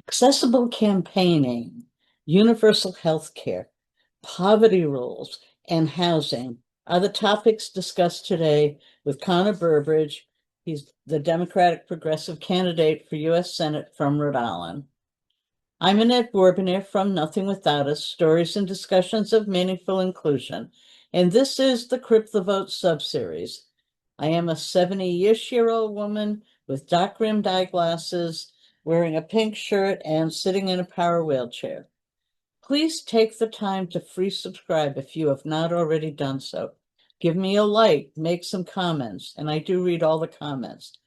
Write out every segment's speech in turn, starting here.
Accessible campaigning, universal health care, poverty rules, and housing are the topics discussed today with Connor Burbridge. He's the Democratic Progressive candidate for U.S. Senate from Rhode Island. I'm Annette Bourbonnais from Nothing Without Us, Stories and Discussions of Meaningful Inclusion, and this is the CriptheVote subseries. I am a 70-ish-year-old woman with dark-rimmed eyeglasses, wearing a pink shirt and sitting in a power wheelchair. Please take the time to free subscribe if you have not already done so. Give me a like, make some comments, and I do read all the comments.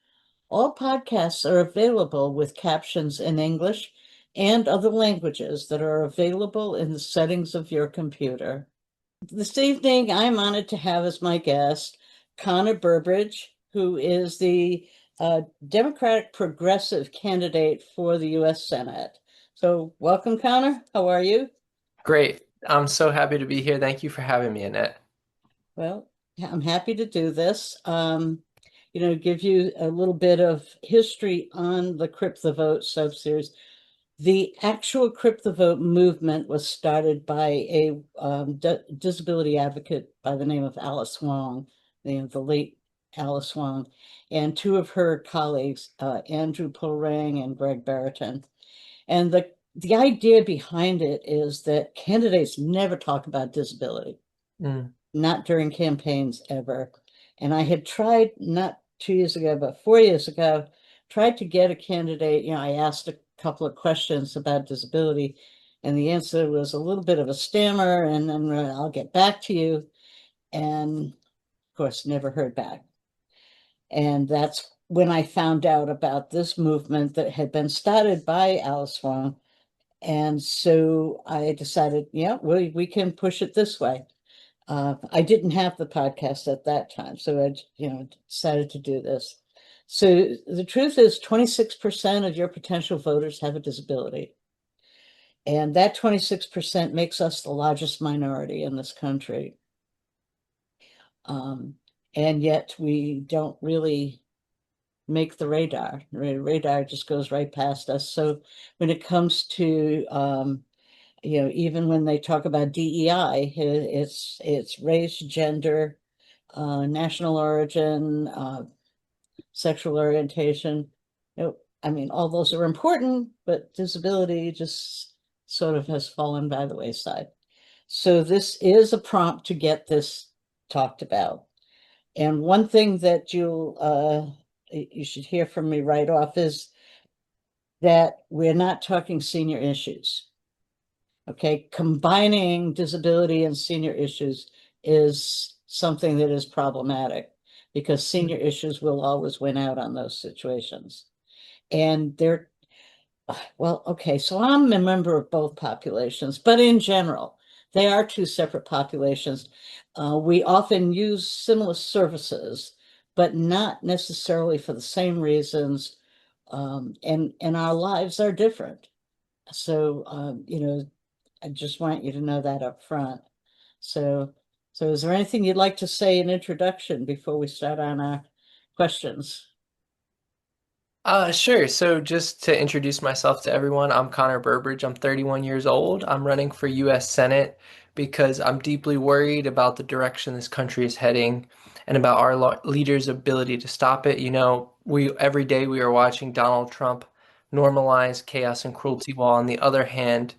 All podcasts are available with captions in English and other languages that are available in the settings of your computer. This evening, I'm honored to have as my guest Connor Burbridge, who is the Democratic Progressive candidate for the U.S. Senate. So welcome, Connor. How are you? Great. I'm so happy to be here. Thank you for having me, Annette. Well, I'm happy to do this. Give you a little bit of history on the CriptheVote subseries. The actual CriptheVote movement was started by a disability advocate by the name of Alice Wong, the late Alice Wong, and two of her colleagues, Andrew Pulrang and Greg Barrington. And the idea behind it is that candidates never talk about disability, Mm. not during campaigns ever. And I had tried, not 2 years ago, but 4 years ago, tried to get a candidate. I asked a couple of questions about disability, and the answer was a little bit of a stammer, and then I'll get back to you. And of course, never heard back. And that's when I found out about this movement that had been started by Alice Wong. And so I decided, yeah, we can push it this way. I didn't have the podcast at that time, so I, decided to do this. So the truth is 26% of your potential voters have a disability. And that 26% makes us the largest minority in this country. Um, and yet we don't really make the radar. Radar just goes right past us. So when it comes to even when they talk about DEI, it's race, gender, national origin, sexual orientation. I mean, all those are important, but disability just sort of has fallen by the wayside. So this is a prompt to get this talked about. And one thing that you should hear from me right off is that we're not talking senior issues. Okay, combining disability and senior issues is something that is problematic because senior issues will always win out on those situations. And well, okay, so I'm a member of both populations, but in general, they are two separate populations. We often use similar services, but not necessarily for the same reasons. And our lives are different. So, I just want you to know that up front. So, so is there anything you'd like to say in introduction before we start on our questions? Sure. So just to introduce myself to everyone, I'm Connor Burbridge. I'm 31 years old. I'm running for U.S. Senate because I'm deeply worried about the direction this country is heading and about our leaders' ability to stop it. We every day we are watching Donald Trump normalize chaos and cruelty, while on the other hand,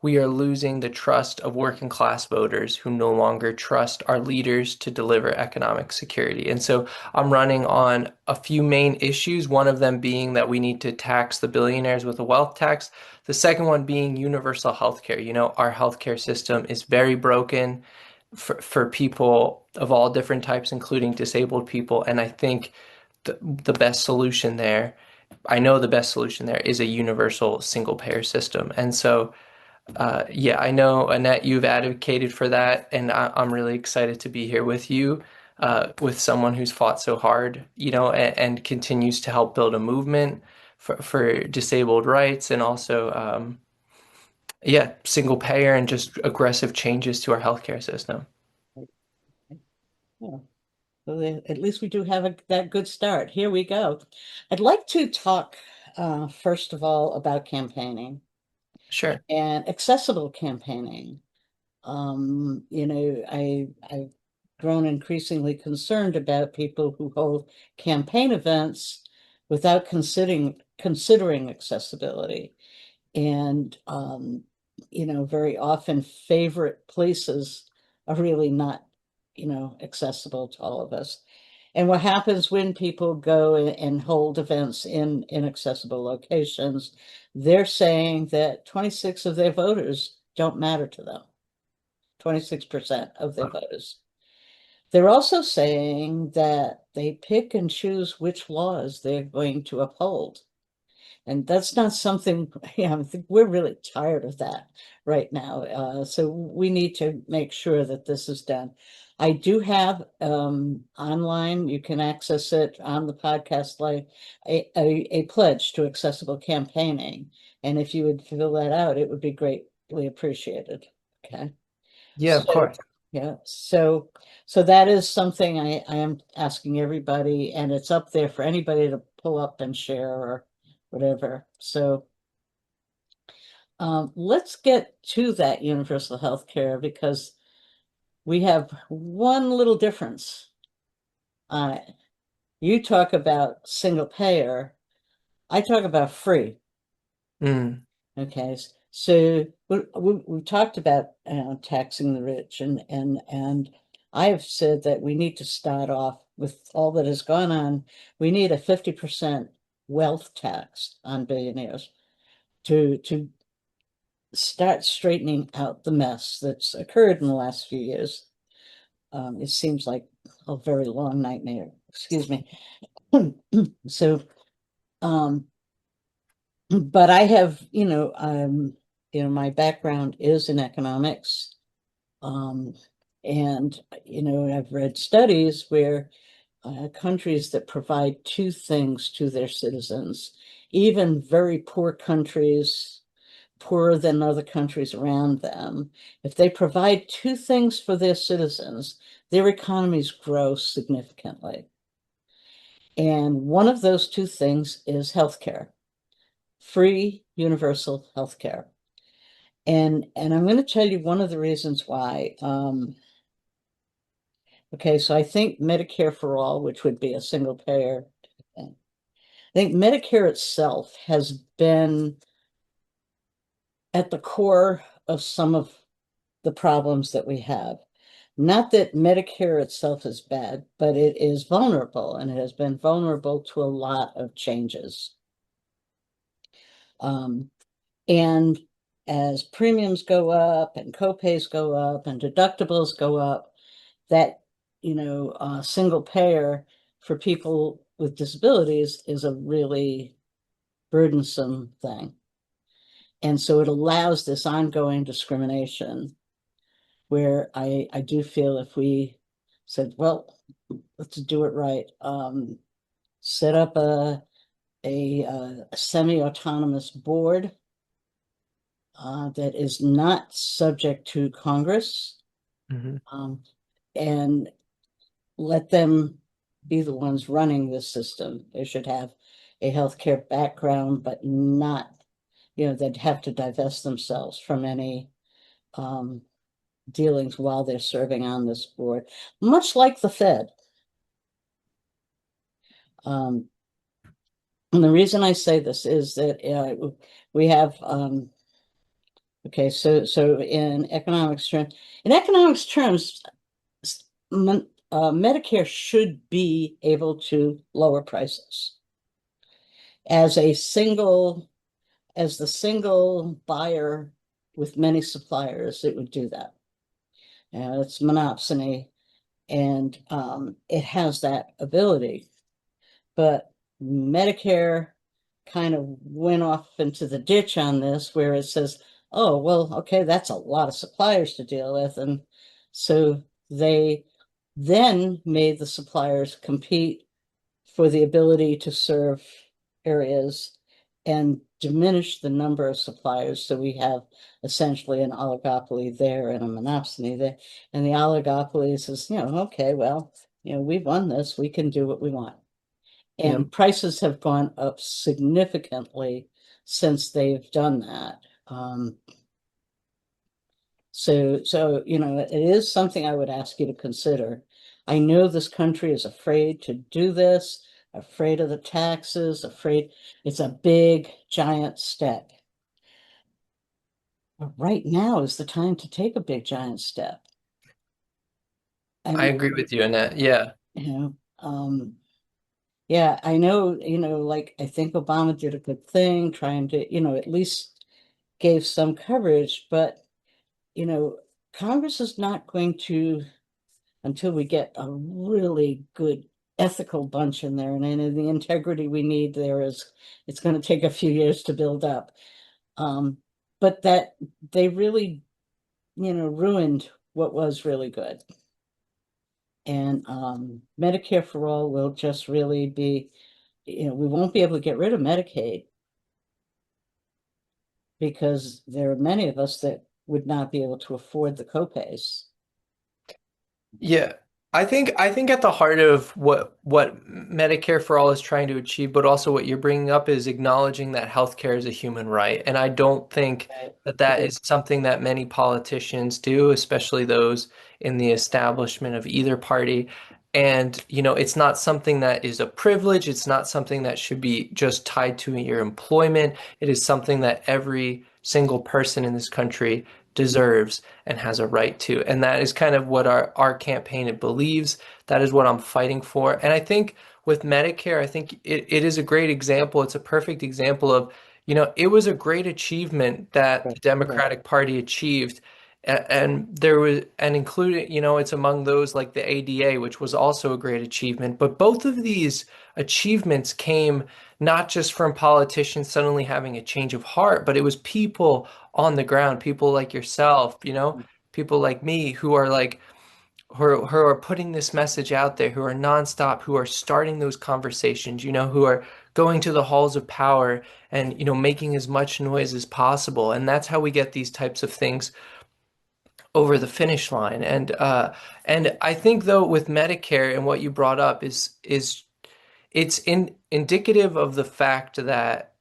we are losing the trust of working class voters who no longer trust our leaders to deliver economic security. And so I'm running on a few main issues, one of them being that we need to tax the billionaires with a wealth tax. The second one being universal health care. Our healthcare system is very broken for people of all different types, including disabled people. And I think the best solution there, I know the best solution there is a universal single payer system. And so yeah, I know, Annette, you've advocated for that, and I'm really excited to be here with you, with someone who's fought so hard, and continues to help build a movement for disabled rights and also, yeah, single payer and just aggressive changes to our healthcare system. Yeah. Well, at least we do have that good start. Here we go. I'd like to talk first of all, about campaigning Sure. and accessible campaigning. I've grown increasingly concerned about people who hold campaign events without considering accessibility. And very often favorite places are really not, accessible to all of us. And what happens when people go and hold events in inaccessible locations, they're saying that 26 of their voters don't matter to them. 26% of their voters. They're also saying that they pick and choose which laws they're going to uphold. And that's not something, I think we're really tired of that right now. So we need to make sure that this is done. I do have online, you can access it on the podcast, like a pledge to accessible campaigning. And if you would fill that out, it would be greatly appreciated. Okay. Yeah, of So, course. yeah, so that is something I am asking everybody, and it's up there for anybody to pull up and share or whatever. So let's get to that universal health care because we have one little difference on it. You talk about single payer, I talk about free. Mm, Okay, so we talked about taxing the rich, and I have said that we need to start off with all that has gone on. We need a 50% wealth tax on billionaires to start straightening out the mess that's occurred in the last few years. It seems like a very long nightmare. Excuse me. So, um, but I have, my background is in economics. Um, and, I've read studies where countries that provide two things to their citizens, even very poor countries, poorer than other countries around them, if they provide two things for their citizens, their economies grow significantly. And one of those two things is healthcare, free universal healthcare. And I'm going to tell you one of the reasons why. Okay, so I think Medicare for all, which would be a single payer thing. I think Medicare itself has been at the core of some of the problems that we have. Not that Medicare itself is bad, but it is vulnerable, and it has been vulnerable to a lot of changes. Um, and as premiums go up and copays go up and deductibles go up, that, single payer for people with disabilities is a really burdensome thing. And so it allows this ongoing discrimination where I do feel if we said, well, let's do it right, set up a semi-autonomous board that is not subject to Congress, mhm. um, and let them be the ones running this system. They should have a healthcare background, but not, they'd have to divest themselves from any um, dealings while they're serving on this board, much like the Fed. Um, and the reason I say this is that we have okay, so in economics terms, Medicare should be able to lower prices as the single buyer with many suppliers. It would do that. It's monopsony, and it has that ability. But Medicare kind of went off into the ditch on this, where it says, oh, well, okay, that's a lot of suppliers to deal with. And so they then made the suppliers compete for the ability to serve areas and diminish the number of suppliers. So we have essentially an oligopoly there and a monopsony there. And the oligopoly says, okay, well, we won this, we can do what we want. Yeah. And prices have gone up significantly since they've done that. So, it is something I would ask you to consider. I know this country is afraid to do this, afraid of the taxes, afraid it's a big, giant step. But right now is the time to take a big, giant step. I I mean, agree with you in that. Yeah. you know, yeah, I know, like I think Obama did a good thing trying to, at least gave some coverage, but you know, Congress is not going to, until we get a really good ethical bunch in there, and the integrity we need there is, it's going to take a few years to build up. Um, but that they really, ruined what was really good. And Medicare for all will just really be, we won't be able to get rid of Medicaid because there are many of us that would not be able to afford the copays. Yeah. I think at the heart of what Medicare for All is trying to achieve, but also what you're bringing up is acknowledging that healthcare is a human right. And I don't think Right. that that is something that many politicians do, especially those in the establishment of either party. And, it's not something that is a privilege. It's not something that should be just tied to your employment. It is something that every single person in this country deserves and has a right to. And that is kind of what our campaign believes. That is what I'm fighting for. And I think with Medicare, I think it is a great example. It's a perfect example of, it was a great achievement that the Right. Right. Democratic Party achieved. And there was, and including, it's among those like the ADA, which was also a great achievement. But both of these achievements came not just from politicians suddenly having a change of heart, but it was people on the ground, people like yourself, people like me who are like who are putting this message out there, who are nonstop, who are starting those conversations, who are going to the halls of power and making as much noise as possible. And that's how we get these types of things over the finish line. And I think though with Medicare and what you brought up is it's indicative of the fact that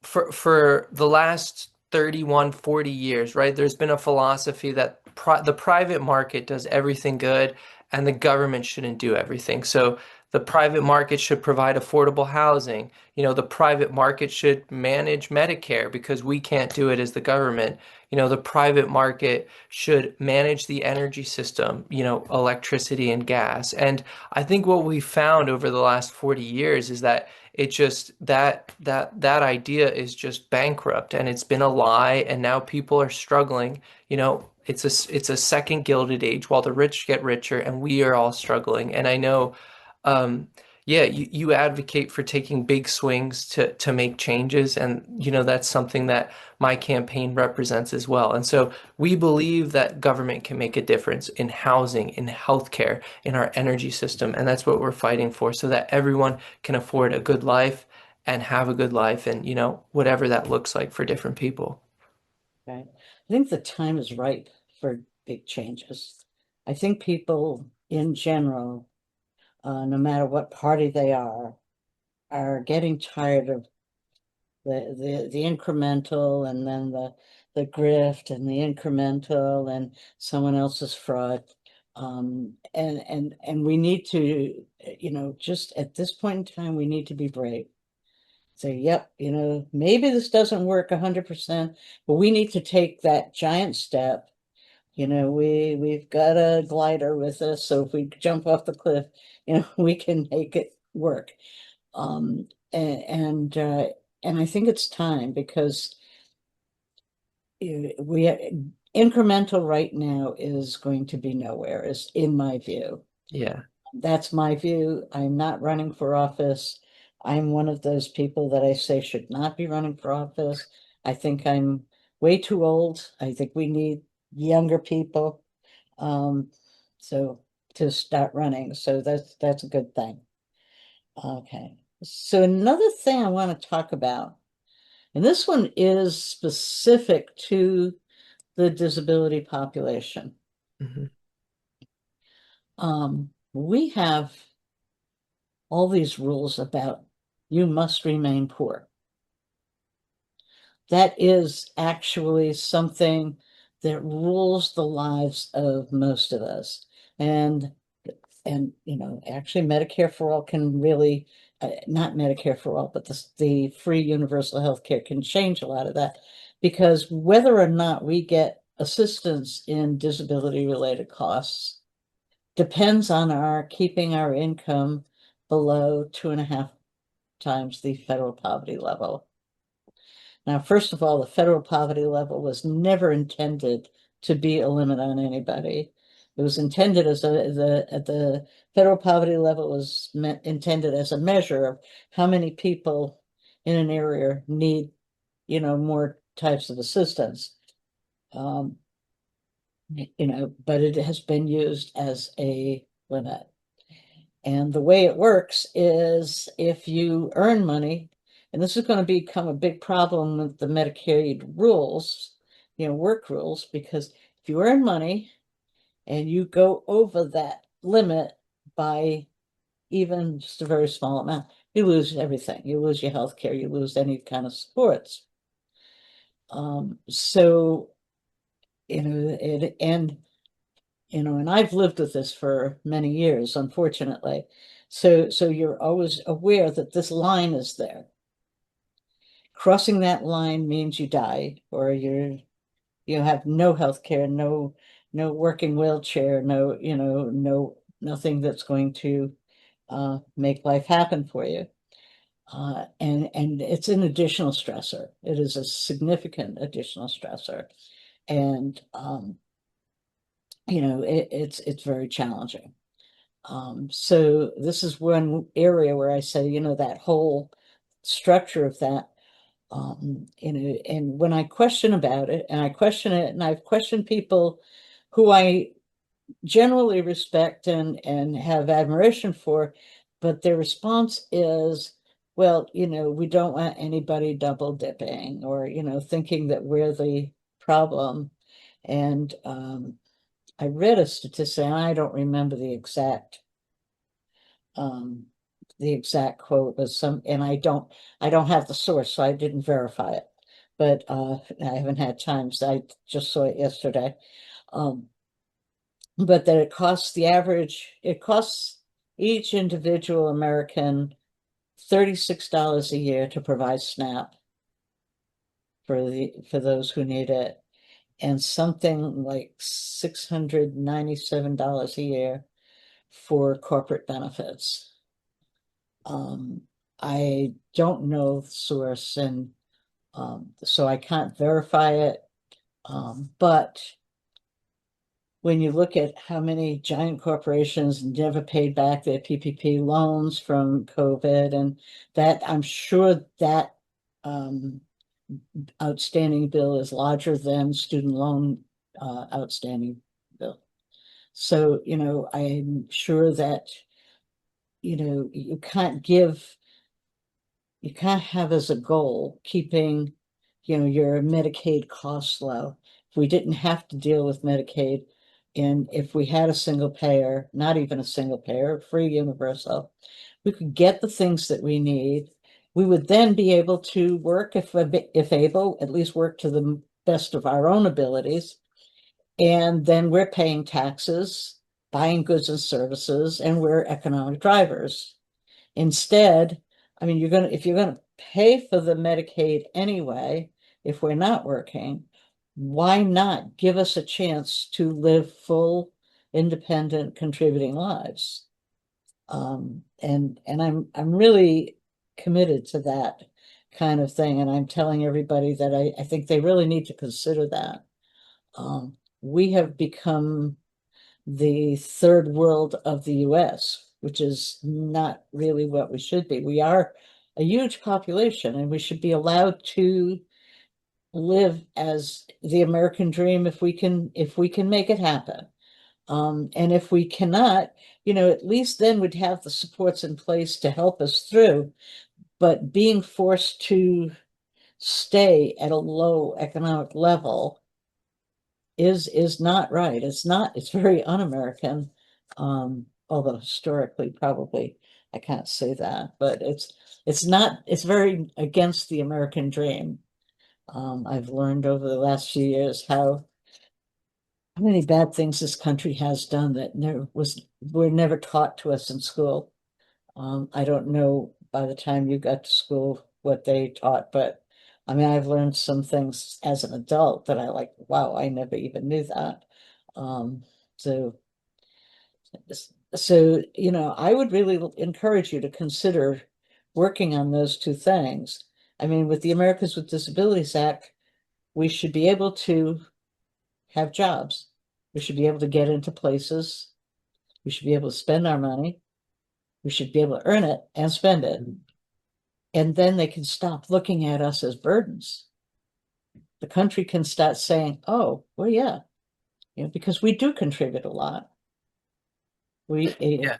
for the last 31, 40 years, right? There's been a philosophy that the private market does everything good and the government shouldn't do everything. So the private market should provide affordable housing. The private market should manage Medicare because we can't do it as the government. The private market should manage the energy system, electricity and gas. And I think what we found over the last 40 years is that it just that idea is just bankrupt and it's been a lie and now people are struggling. It's a second gilded age while the rich get richer and we are all struggling. And I know um yeah, you advocate for taking big swings to make changes and that's something that my campaign represents as well. And so we believe that government can make a difference in housing, in healthcare, in our energy system, and that's what we're fighting for so that everyone can afford a good life and have a good life and whatever that looks like for different people. Right. I think the time is ripe for big changes. I think people in general, no matter what party they are getting tired of the incremental and then the grift and the incremental and someone else's fraud. And we need to, just at this point in time, we need to be brave. Say, yep, maybe this doesn't work 100%, but we need to take that giant step. We've got a glider with us, so if we jump off the cliff, we can make it work. And I think it's time because we incremental right now is going to be nowhere, is in my view. Yeah. That's my view. I'm not running for office. I'm one of those people that I say should not be running for office. I think I'm way too old. I think we need younger people. Um, so to start running. So that's a good thing. Okay. So another thing I want to talk about, and this one is specific to the disability population. Hmm. We have all these rules about you must remain poor. That is actually something that rules the lives of most of us. And actually Medicare for all can really, not Medicare for all, but the free universal health care can change a lot of that, because whether or not we get assistance in disability related costs depends on our keeping our income below 2.5 times the federal poverty level. Now, first of all, the federal poverty level was never intended to be a limit on anybody. It was intended as the federal poverty level was intended as a measure of how many people in an area need, more types of assistance. But it has been used as a limit. And the way it works is if you earn money, and this is going to become a big problem with the Medicaid rules, work rules, because if you earn money and you go over that limit by even just a very small amount, you lose everything. You lose your health care, you lose any kind of supports. So, and I've lived with this for many years, unfortunately. So you're always aware that this line is there. Crossing that line means you die, or you have no health care, no working wheelchair, nothing that's going to make life happen for you. And it's an additional stressor. It is a significant additional stressor. And it's very challenging. So this is one area where I say, that whole structure of that, and when I question about it, and I question it, and I've questioned people who I generally respect and have admiration for, but their response is, well, we don't want anybody double dipping or, thinking that we're the problem. And I read a statistic, and I don't remember um, the exact quote was and I don't have the source, so I didn't verify it. But I haven't had time, so I just saw it yesterday. But that it costs each individual American $36 a year to provide SNAP for those who need it, and something like $697 a year for corporate benefits. I don't know the source, and so I can't verify it. But when you look at how many giant corporations never paid back their PPP loans from COVID, and that, I'm sure that outstanding bill is larger than student loan outstanding bill. So, I'm sure that, you can't have as a goal keeping, your Medicaid costs low. If we didn't have to deal with Medicaid, and if we had a single payer, not even a single payer, free universal, we could get the things that we need. We would then be able to work, if able, at least work to the best of our own abilities. And then we're paying taxes, buying goods and services, and we're economic drivers. Instead, I mean, if you're gonna pay for the Medicaid anyway, if we're not working, why not give us a chance to live full, independent, contributing lives? And I'm really committed to that kind of thing, and I'm telling everybody that I think they really need to consider that. We have become the third world of the US, which is not really what we should be. We are a huge population, and we should be allowed to live as the American dream if we can make it happen. And if we cannot, at least then we'd have the supports in place to help us through. But being forced to stay at a low economic level is not right. It's very un-American, although historically probably I can't say that, but it's not, it's very against the American dream. I've learned over the last few years how many bad things this country has done that never was were never taught to us in school. I don't know by the time you got to school what they taught, but I mean, I've learned some things as an adult that I like, wow, I never even knew that. Um, so, I would really encourage you to consider working on those two things. I mean, with the Americans with Disabilities Act, we should be able to have jobs. We should be able to get into places. We should be able to spend our money. We should be able to earn it and spend it. And then they can stop looking at us as burdens. The country can start saying, oh, well, yeah, because we do contribute a lot. We, Yeah.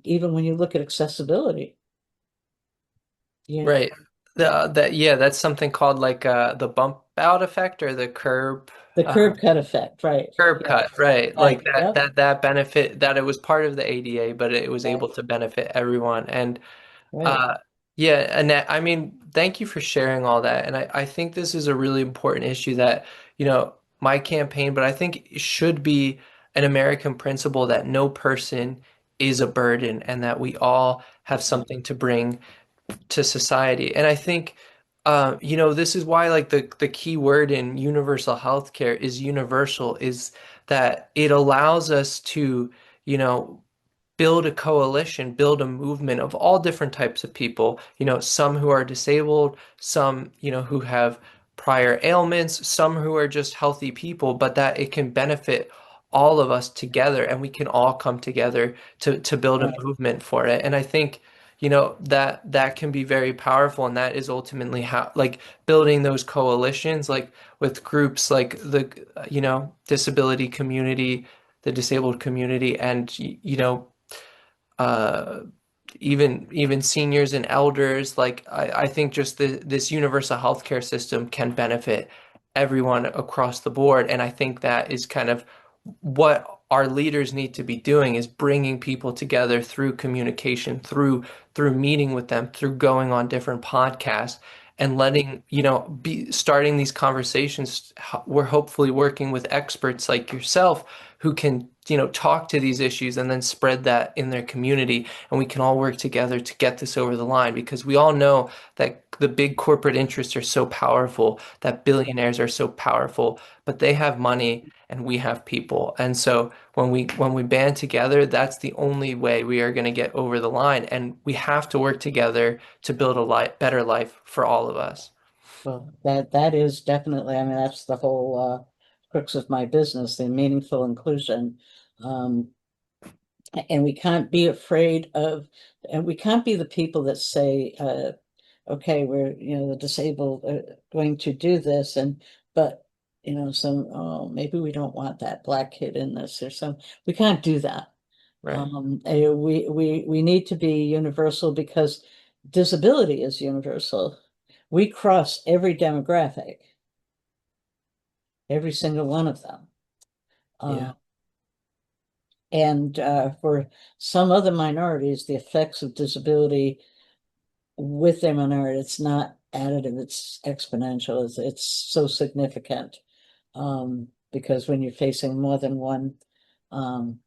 even when you look at accessibility, Right. Yeah, that's something called like the bump out effect or the the curb cut effect, right? curb Yeah, cut, right? Like right. Yep, that benefit that it was part of the ADA, but it was able right, to benefit everyone. And right. uh yeah, Annette, I mean, thank you for sharing all that. And I think this is a really important issue that, my campaign, but I think it should be an American principle that no person is a burden and that we all have something to bring to society. And I think, this is why like the key word in universal healthcare is universal, is that it allows us to, you know, build a coalition, build a movement of all different types of people, some who are disabled, some, who have prior ailments, some who are just healthy people, but that it can benefit all of us together and we can all come together to build a Right. movement for it. And I think, that can be very powerful, and that is ultimately how, like, building those coalitions, like with groups like the, disability community, the disabled community, and uh, even seniors and elders. Like I think just this universal healthcare system can benefit everyone across the board, and I think that is kind of what our leaders need to be doing, is bringing people together through communication, through meeting with them, through going on different podcasts and letting, be starting these conversations. We're hopefully working with experts like yourself who can, talk to these issues and then spread that in their community. And we can all work together to get this over the line, because we all know that the big corporate interests are so powerful, that billionaires are so powerful, but they have money and we have people. And so when we band together, that's the only way we are going to get over the line. And we have to work together to build a better life for all of us. Well, that is definitely, I mean, that's the whole crux of my business, the meaningful inclusion. Um, and we can't be afraid of, and we can't be the people that say, okay, we're, the disabled are going to do this, but, maybe we don't want that black kid in this or some, we can't do that. Right. We need to be universal because disability is universal. We cross every demographic, every single one of them. Yeah. Uh, and for some other minorities, the effects of disability with their minority, it's not additive, it's exponential. It's so significant, because when you're facing more than one um,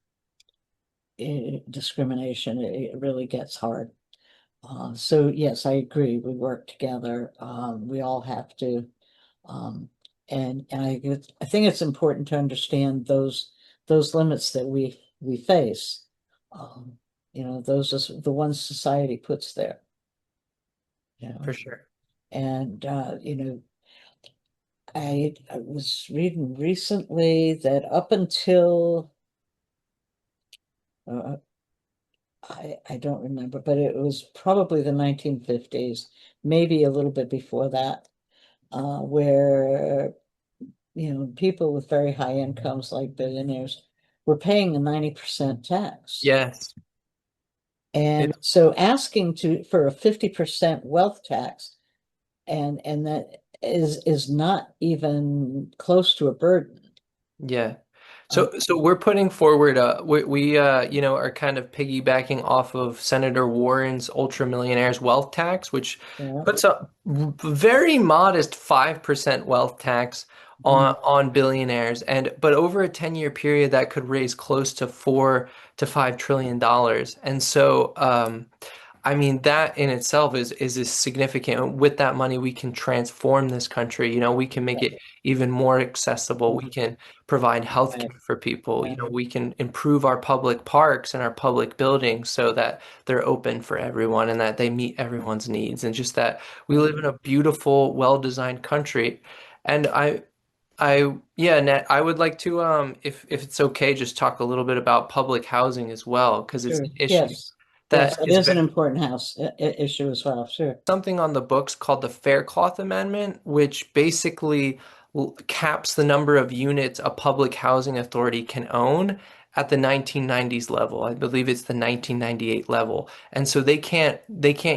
discrimination, it really gets hard. So yes, I agree. We work together. We all have to. Um, and I think it's important to understand those limits that we face. Um, those are the ones society puts there. You For know, sure. and I was reading recently that up until uh, I don't remember, but it was probably the 1950s, maybe a little bit before that, where people with very high incomes like billionaires were paying a 90% tax. Yes. It, And so asking for a 50% wealth tax and that is not even close to a burden. yeah. So we're putting forward you know, are kind of piggybacking off of Senator Warren's ultra millionaires wealth tax, which Yeah. puts a very modest 5% wealth tax Mhm. on billionaires, and but over a 10-year period that could raise close to $4 to $5 trillion. And so I mean, that in itself is significant. With that money, we can transform this country. You know, we can make Right. it even more accessible. We can provide health Right. care for people. You Right. know, we can improve our public parks and our public buildings so that they're open for everyone and that they meet everyone's needs. And just that we live in a beautiful, well-designed country. And yeah, Nat, I would like to, if it's okay, just talk a little bit about public housing as well, because it's Sure. an issue Yes. Yes, that it is is an very important house issue as well. Sure. something on the books called the Faircloth Amendment, which basically caps the number of units a public housing authority can own at the 1990s level. I believe it's the 1998 level. And so they can't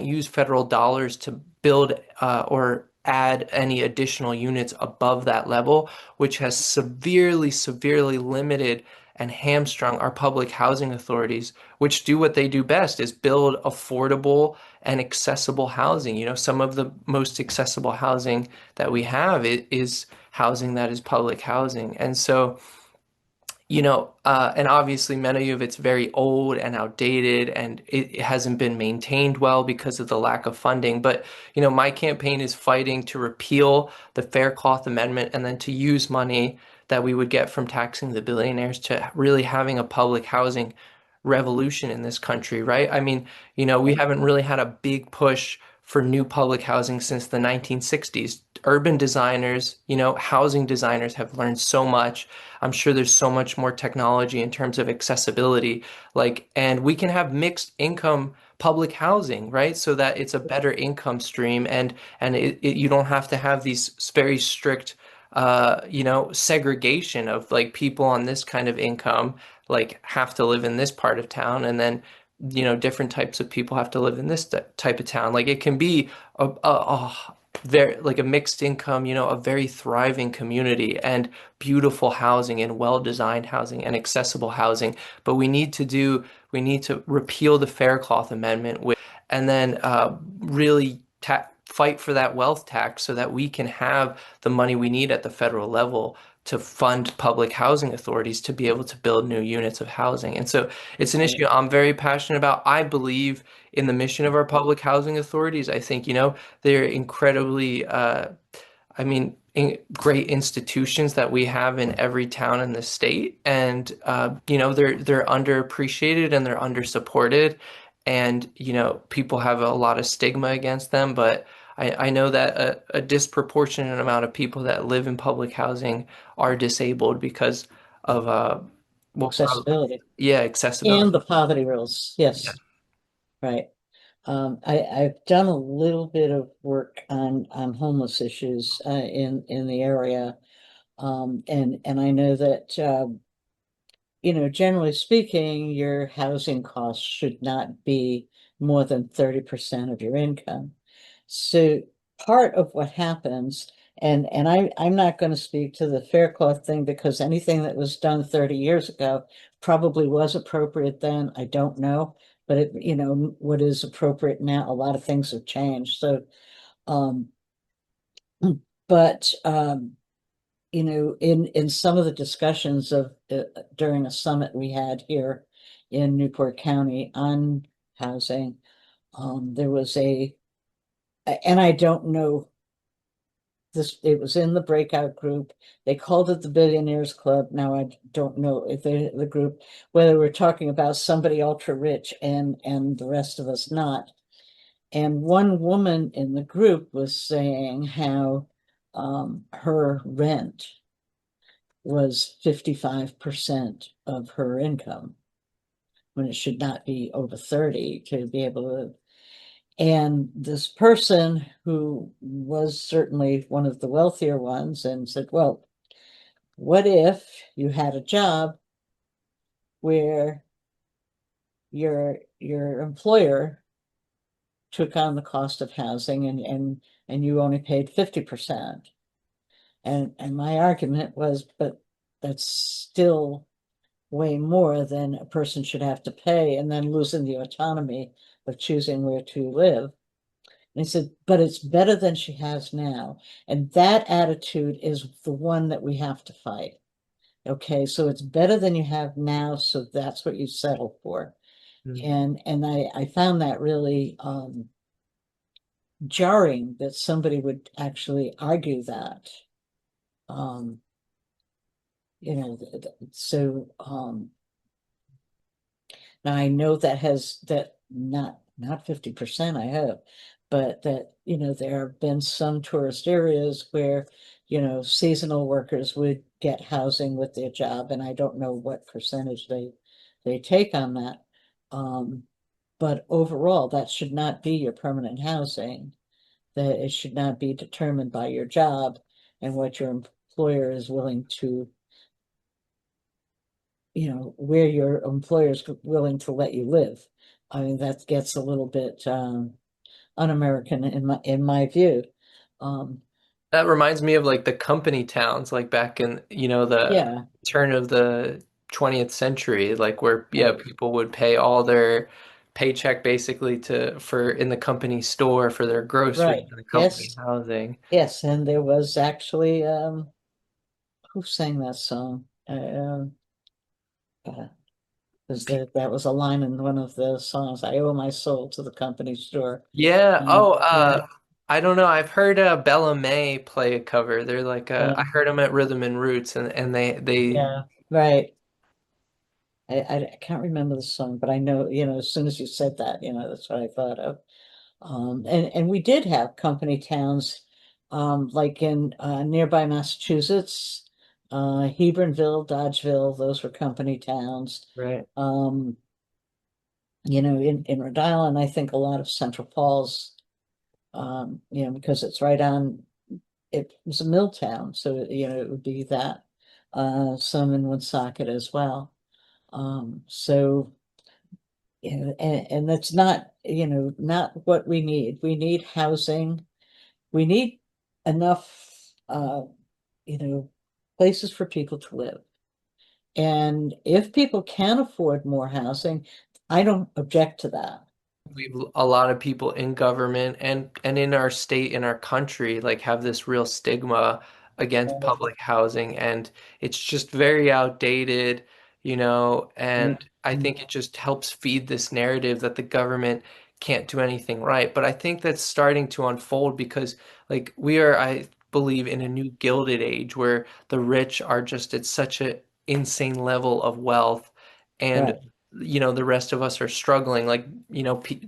use federal dollars to build or add any additional units above that level, which has severely limited and hamstrung our public housing authorities, which do what they do best, is build affordable and accessible housing. You know, some of the most accessible housing that we have is housing that is public housing. And so, you know, and obviously many of it's very old and outdated, and it hasn't been maintained well because of the lack of funding. But, you know, my campaign is fighting to repeal the Faircloth Amendment and then to use money that we would get from taxing the billionaires to really having a public housing revolution in this country, right? I mean, you know, we Right. haven't really had a big push for new public housing since the 1960s. Urban designers, you know, housing designers have learned so much. I'm sure there's so much more technology in terms of accessibility, like, and we can have mixed income public housing, right? So that it's a better income stream, and you don't have to have these very strict you know, segregation of like people on this kind of income like have to live in this part of town, and then you know different types of people have to live in this type of town. Like it can be a very like a mixed income, you know, a very thriving community and beautiful housing and well-designed housing and accessible housing. But we need to repeal the Faircloth Amendment and then really fight for that wealth tax so that we can have the money we need at the federal level to fund public housing authorities to be able to build new units of housing. And so it's an Right. issue I'm very passionate about. I believe in the mission of our public housing authorities. I think, you know, they're incredibly, I mean, great institutions that we have in every town in the state, and you know they're underappreciated and they're undersupported, and you know people have a lot of stigma against them. But I know that a disproportionate amount of people that live in public housing are disabled because of well, probably, Accessibility yeah, accessibility. and the poverty rules. Yeah. Yes. Right. I've done a little bit of work on homeless issues in the area. And I know that you know, generally speaking, your housing costs should not be more than 30% of your income. So part of what happens, and I'm not going to speak to the Faircloth thing because anything that was done 30 years ago probably was appropriate then. I don't know, but it, you know, what is appropriate now, a lot of things have changed. So, um, but you know, in some of the discussions of during a summit we had here in Newport County on housing, there was and I don't know this, it was in the breakout group. They called it the Billionaires Club. Now I don't know if they the group, whether we're talking about somebody ultra rich and the rest of us not. And one woman in the group was saying how her rent was 55% of her income when it should not be over 30 to be able to. And this person who was certainly one of the wealthier ones and said, well, what if you had a job where your employer took on the cost of housing and you only paid 50%? And my argument was, but that's still way more than a person should have to pay and then losing the autonomy of choosing where to live. And he said, but it's better than she has now. And that attitude is the one that we have to fight. Okay, so it's better than you have now, so that's what you settle for. Mm. And I found that really jarring that somebody would actually argue that. Um, so now I know that has that not 50%, I hope, but that, there have been some tourist areas where, seasonal workers would get housing with their job, and I don't know what percentage they take on that. Um, but overall, that should not be your permanent housing. That it should not be determined by your job and what your employer is willing to, where your employer is willing to let you live. I mean, that gets a little bit un-American in my view. Um, That reminds me of like the company towns, like back in, the yeah, turn of the 20th century, like where, yeah, right, people would pay all their paycheck basically for in the company store for their groceries right. and the company Yes, housing. yes, and there was actually who sang that song? Uh, that was a line in one of the songs. I owe my soul to the company store. Yeah. Oh, Yeah, I don't know. I've heard Bella May play a cover. They're like I yeah, heard them at Rhythm and Roots, and they yeah, right. I can't remember the song, but I know, as soon as you said that, that's what I thought of. And we did have company towns, like in nearby Massachusetts, Hebronville, Dodgeville, those were company towns. right. Um, in Rhode Island, I think a lot of Central Falls, because it's right on, it was a mill town, so, it would be that. Some in Woonsocket as well. So, and that's not, not what we need. We need housing. We need enough, you know, places for people to live. And if people can afford more housing, I don't object to that. We've a lot of people in government and in our state, in our country, like have this real stigma against Right, public housing, and it's just very outdated, and right, I think it just helps feed this narrative that the government can't do anything right. But I think that's starting to unfold because like we are, I believe, in a new gilded age where the rich are just at such an insane level of wealth, and right, the rest of us are struggling, like,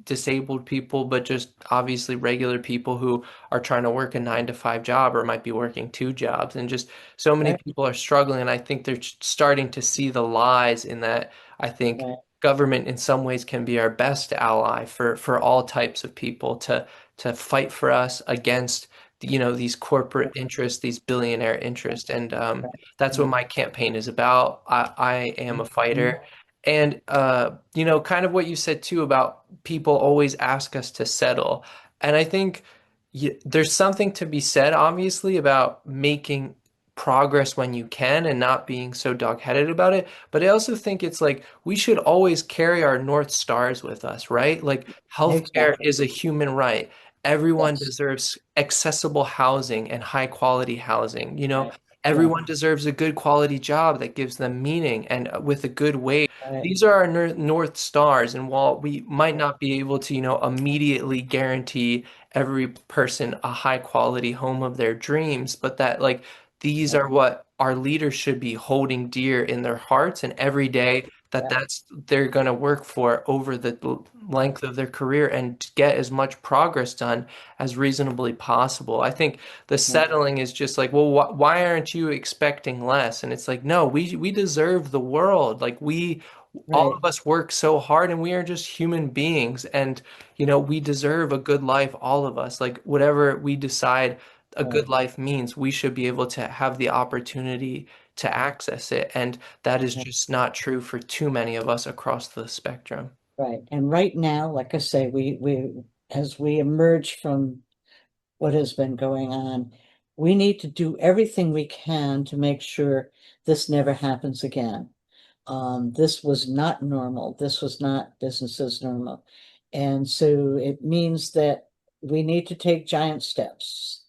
disabled people, but just obviously regular people who are trying to work a 9 to 5 job or might be working two jobs. And just so many right, people are struggling. And I think they're starting to see the lies in that. I think right, government in some ways can be our best ally for all types of people to fight for us against these corporate interests, these billionaire interests. And right, that's what right. my campaign is about. I am a Mhm. fighter. And kind of what you said too about people always ask us to settle. And I think there's something to be said, obviously, about making progress when you can and not being so dog-headed about it. But I also think it's like we should always carry our North Stars with us, right? Like healthcare Exactly. is a human right. Everyone Yes. deserves accessible housing and high quality housing. Right. Yeah. Everyone deserves a good quality job that gives them meaning and with a good wage. Right. These are our North Stars, and while we might not be able to, immediately guarantee every person a high quality home of their dreams, but that like these Right. are what our leaders should be holding dear in their hearts, and every day Yeah. that's they're going to work for over the length of their career and get as much progress done as reasonably possible. I think the Right. settling is just like, well, why aren't you expecting less? And it's like, no, we deserve the world. Like all Right. of us work so hard, and we are just human beings, and we deserve a good life, all of us. Like whatever we decide a Right. good life means, we should be able to have the opportunity to access it, and that is Right. just not true for too many of us across the spectrum. Right. And right now, like I say, we as we emerge from what has been going on, we need to do everything we can to make sure this never happens again. This was not normal. This was not business as normal. And so it means that we need to take giant steps,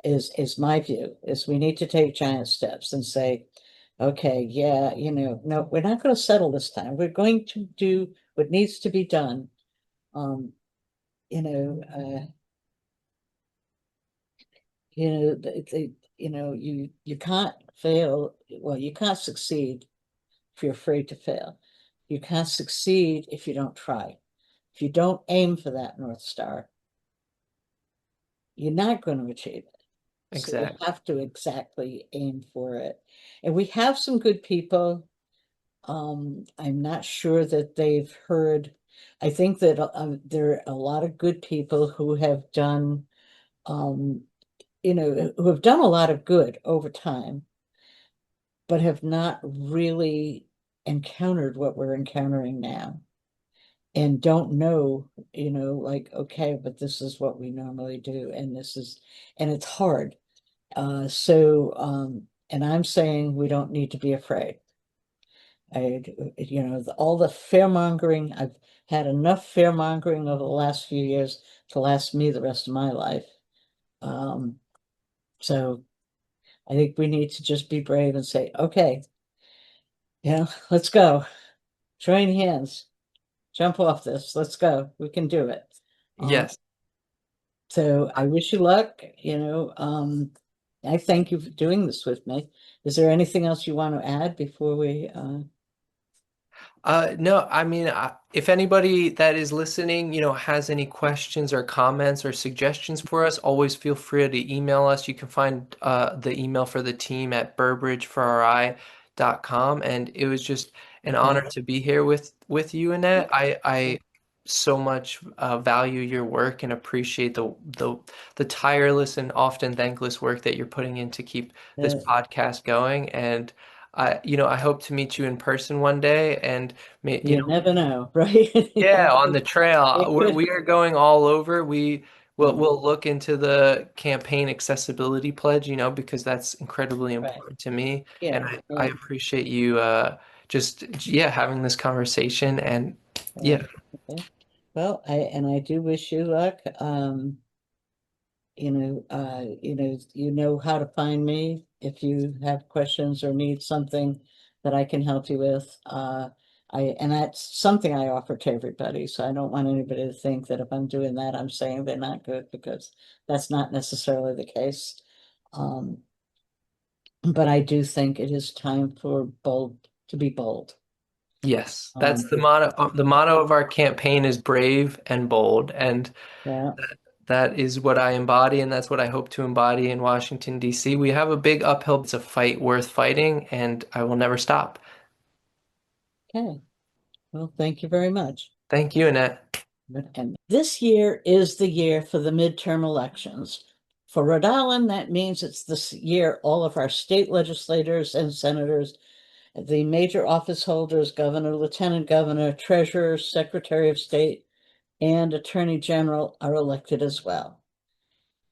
is my view, is we need to take giant steps and say, okay, yeah, no, we're not going to settle this time. We're going to do what needs to be done. Um, you know, you can't fail. Well, you can't succeed if you're afraid to fail. You can't succeed if you don't try. If you don't aim for that North Star, you're not going to achieve it. So you Exactly. have to exactly aim for it. And we have some good people. I'm not sure that they've heard. I think that there are a lot of good people who have done, um, who have done a lot of good over time, but have not really encountered what we're encountering now and don't know, like, okay, but this is what we normally do, and it's hard. And I'm saying we don't need to be afraid. All the fear mongering, I've had enough fear mongering over the last few years to last me the rest of my life. Um, so I think we need to just be brave and say, okay, let's go. Join hands, jump off this. Let's go. We can do it. Um, Yes. so I wish you luck. I thank you for doing this with me. Is there anything else you want to add before we No, I mean, if anybody that is listening, has any questions or comments or suggestions for us, always feel free to email us. You can find the email for the team at burbridgeforri.com. And it was just an honor okay. to be here with you, Annette. I so much value your work and appreciate the tireless and often thankless work that you're putting in to keep this Uh, podcast going. And I hope to meet you in person one day, and you never know, right? yeah, on the trail. It We're, could, we are going all over. yeah, We'll look into the campaign accessibility pledge, because that's incredibly right. important to me, and Yeah, I yeah, appreciate you just having this conversation, and yeah. right. Okay. Well, I do wish you luck. You know how to find me if you have questions or need something that I can help you with. And that's something I offer to everybody. So I don't want anybody to think that if I'm doing that, I'm saying they're not good, because that's not necessarily the case. Um, but I do think it is time for bold to be bold. Yes, that's Um, the motto. The motto of our campaign is brave and bold, and yeah, that is what I embody, and that's what I hope to embody in Washington, D.C. We have a big uphill. It's a fight worth fighting, and I will never stop. okay. Well, thank you very much. Thank you, Annette. And this year is the year for the midterm elections. For Rhode Island, that means it's this year all of our state legislators and senators, the major office holders, governor, lieutenant governor, treasurer, secretary of state, and attorney general are elected as well.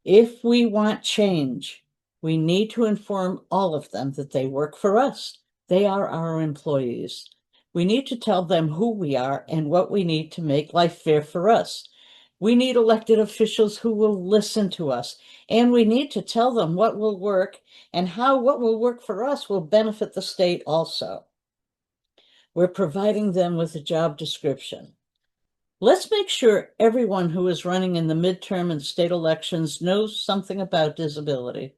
If we want change, we need to inform all of them that they work for us. They are our employees. We need to tell them who we are and what we need to make life fair for us. We need elected officials who will listen to us, and we need to tell them what will work and how what will work for us will benefit the state also. We're providing them with a job description. Let's make sure everyone who is running in the midterm and state elections knows something about disability,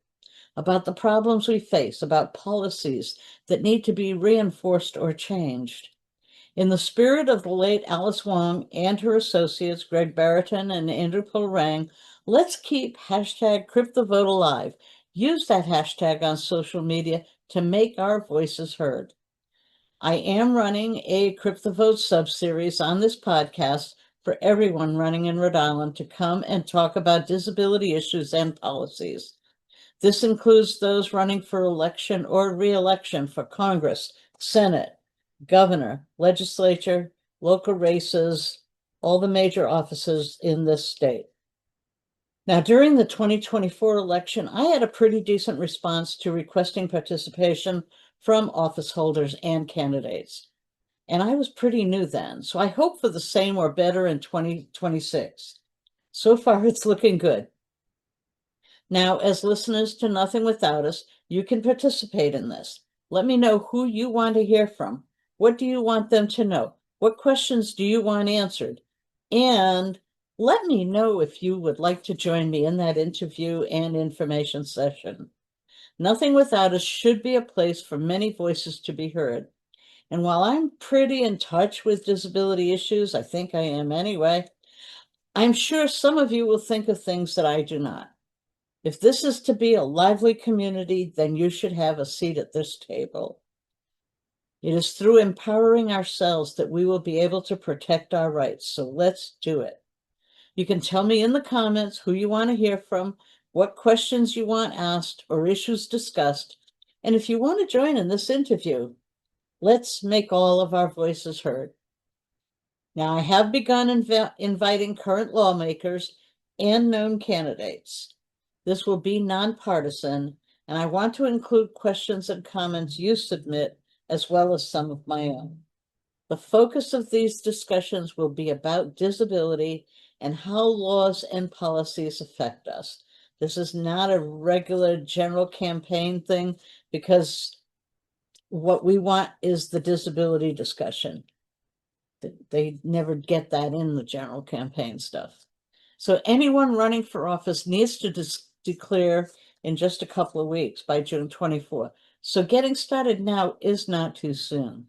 about the problems we face, about policies that need to be reinforced or changed. In the spirit of the late Alice Wong and her associates, Greg Barrington and Andrew Pulrang, let's keep hashtag CriptheVote alive. Use that hashtag on social media to make our voices heard. I am running a CriptheVote subseries on this podcast for everyone running in Rhode Island to come and talk about disability issues and policies. This includes those running for election or re-election for Congress, Senate, governor, legislature, local races, all the major offices in this state. Now, during the 2024 election, I had a pretty decent response to requesting participation from office holders and candidates. And I was pretty new then, so I hope for the same or better in 2026. So far, it's looking good. Now, as listeners to Nothing Without Us, you can participate in this. Let me know who you want to hear from. What do you want them to know? What questions do you want answered? And let me know if you would like to join me in that interview and information session. Nothing Without Us should be a place for many voices to be heard. And while I'm pretty in touch with disability issues, I think I am anyway, I'm sure some of you will think of things that I do not. If this is to be a lively community, then you should have a seat at this table. It is through empowering ourselves that we will be able to protect our rights. So let's do it. You can tell me in the comments who you want to hear from, what questions you want asked or issues discussed. And if you want to join in this interview, let's make all of our voices heard. Now, I have begun inviting current lawmakers and known candidates. This will be nonpartisan, and I want to include questions and comments you submit, as well as some of my own. The focus of these discussions will be about disability and how laws and policies affect us. This is not a regular general campaign thing, because what we want is the disability discussion. They never get that in the general campaign stuff. So anyone running for office needs to declare in just a couple of weeks, by June 24th. So getting started now is not too soon.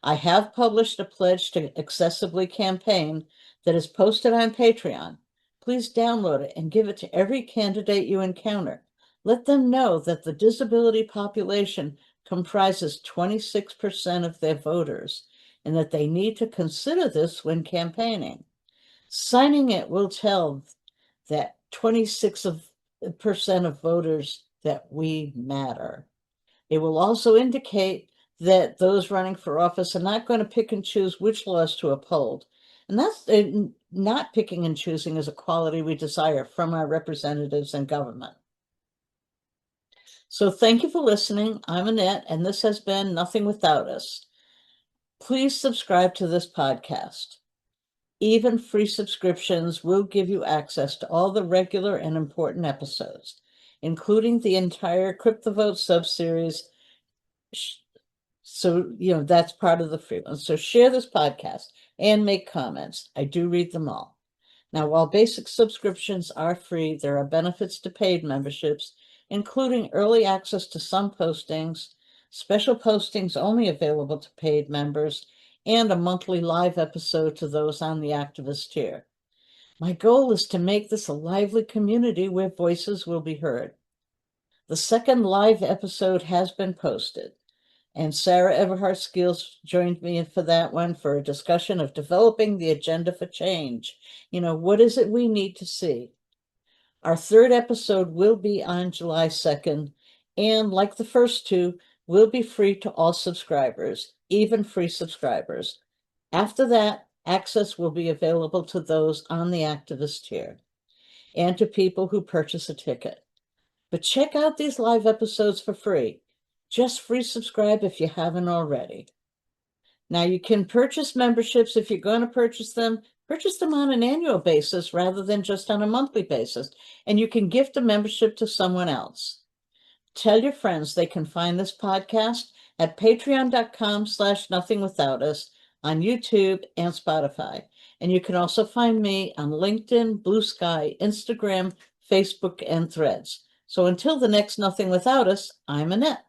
I have published a pledge to excessively campaign that is posted on Patreon. Please download it and give it to every candidate you encounter. Let them know that the disability population comprises 26% of their voters, and that they need to consider this when campaigning. Signing it will tell that 26% of voters that we matter. It will also indicate that those running for office are not going to pick and choose which laws to uphold. And that's not picking and choosing is a quality we desire from our representatives in government. So thank you for listening. I'm Annette, and this has been Nothing Without Us. Please subscribe to this podcast. Even free subscriptions will give you access to all the regular and important episodes, including the entire CriptheVote subseries. So, that's part of the free one. So share this podcast and make comments. I do read them all. Now, while basic subscriptions are free, there are benefits to paid memberships, including early access to some postings, special postings only available to paid members, and a monthly live episode to those on the activist tier. My goal is to make this a lively community where voices will be heard. The second live episode has been posted, and Sarah Everhart Skills joined me for that one for a discussion of developing the agenda for change. What is it we need to see? Our third episode will be on July 2nd, and like the first two, will be free to all subscribers, even free subscribers. After that, access will be available to those on the activist tier and to people who purchase a ticket. But check out these live episodes for free. Just free subscribe if you haven't already. Now, you can purchase memberships if you're going to purchase them on an annual basis rather than just on a monthly basis. And you can gift a membership to someone else. Tell your friends they can find this podcast at patreon.com/nothingwithoutus, on YouTube and Spotify. And you can also find me on LinkedIn, Blue Sky, Instagram, Facebook, and Threads. So until the next Nothing Without Us, I'm Annette.